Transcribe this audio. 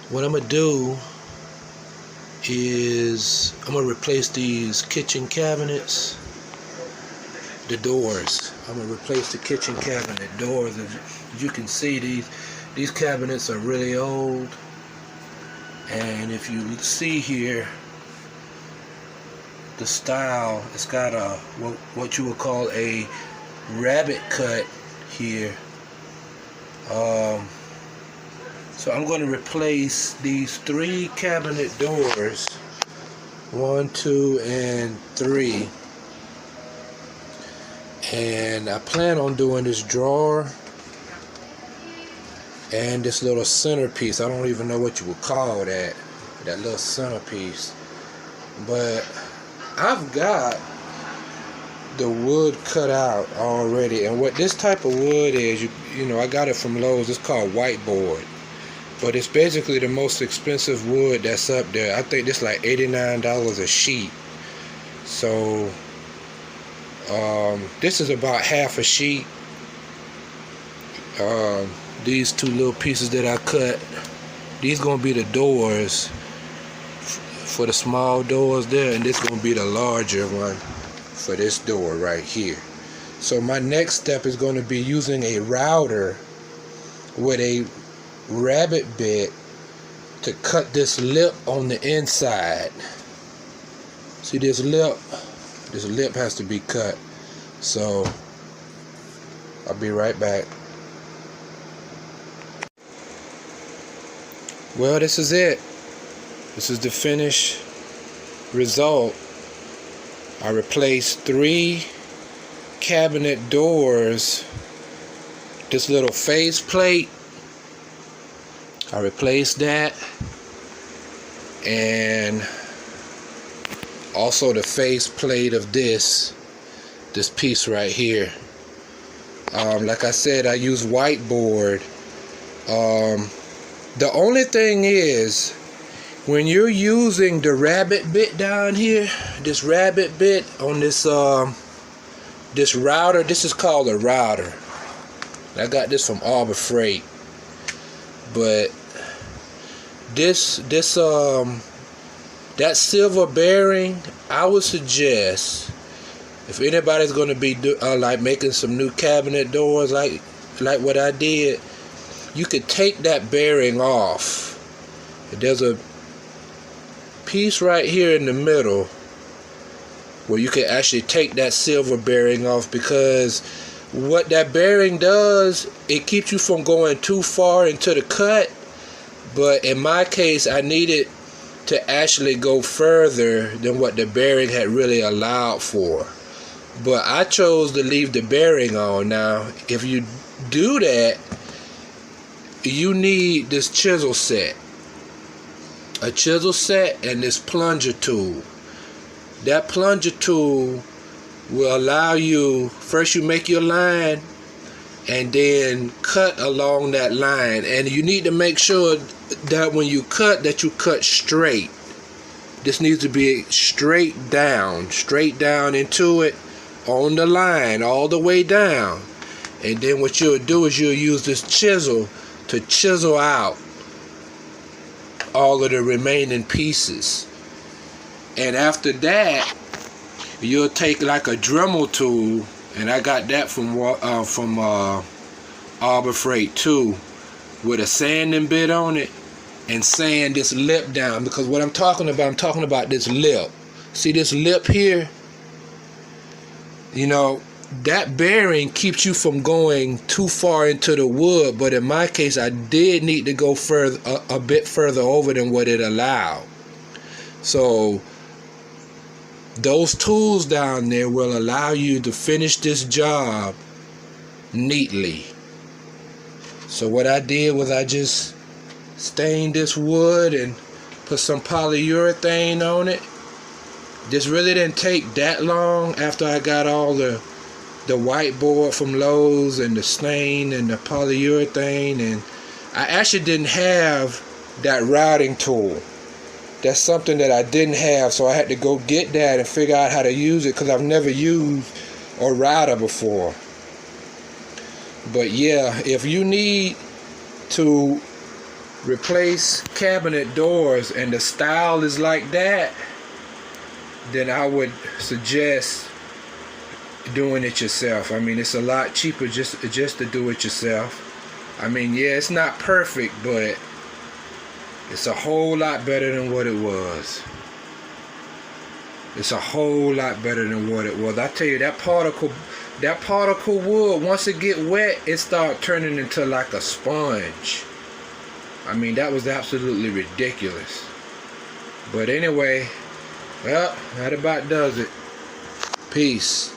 What I'm gonna do is I'm gonna replace these kitchen cabinets, the doors. I'm gonna replace the kitchen cabinet doors. As you can see, these cabinets are really old, and if you see here, the style, it's got a what you would call a rabbit cut here. So I'm going to replace these 3 cabinet doors, 1, 2, and 3. And I plan on doing this drawer and this little centerpiece. I don't even know what you would call that little centerpiece. But I've got the wood cut out already. And what this type of wood is, you know, I got it from Lowe's. It's called whiteboard. But it's basically the most expensive wood that's up there. I think this is like $89 a sheet. So this is about half a sheet. These 2 little pieces that I cut, these gonna be the doors for the small doors there, and this gonna be the larger one for this door right here. So my next step is going to be using a router with a rabbit bit to cut this lip on the inside. See this lip? This lip has to be cut. So I'll be right back. Well, this is it. This is the finished result. I replaced 3 cabinet doors. This little face plate, I replaced that, and also the face plate of this piece right here. Like I said, I use whiteboard. The only thing is, when you're using the rabbit bit down here, this rabbit bit on this this router, this is called a router. I got this from Arbor Freight. But that silver bearing, I would suggest, if anybody's going to be like making some new cabinet doors like what I did, you could take that bearing off. There's a piece right here in the middle where you can actually take that silver bearing off, because what that bearing does, it keeps you from going too far into the cut. But in my case, I needed to actually go further than what the bearing had really allowed for. But I chose to leave the bearing on. Now, if you do that, you need this chisel set. A chisel set and this plunger tool. That plunger tool will allow you, first you make your line and then cut along that line. And you need to make sure that when you cut, that you cut straight. This needs to be straight down into it on the line all the way down. And then what you'll do is you'll use this chisel to chisel out all of the remaining pieces. And after that, you'll take like a Dremel tool, and I got that from Arbor Freight too, with a sanding bit on it, and sand this lip down. Because what I'm talking about this lip. See this lip here? You know, that bearing keeps you from going too far into the wood, but in my case, I did need to go further, a bit further over than what it allowed. So those tools down there will allow you to finish this job neatly. So what I did was I just stained this wood and put some polyurethane on it. This really didn't take that long after I got all the whiteboard from Lowe's and the stain and the polyurethane, and I actually didn't have that routing tool. That's something that I didn't have, so I had to go get that and figure out how to use it, because I've never used a router before. But yeah, if you need to replace cabinet doors and the style is like that, then I would suggest doing it yourself. I mean, it's a lot cheaper just to do it yourself. I mean, yeah, it's not perfect, but it's a whole lot better than what it was. It's a whole lot better than what it was. I tell you, that particle wood, once it get wet, it start turning into like a sponge. I mean, that was absolutely ridiculous. But anyway, well, that about does it. Peace.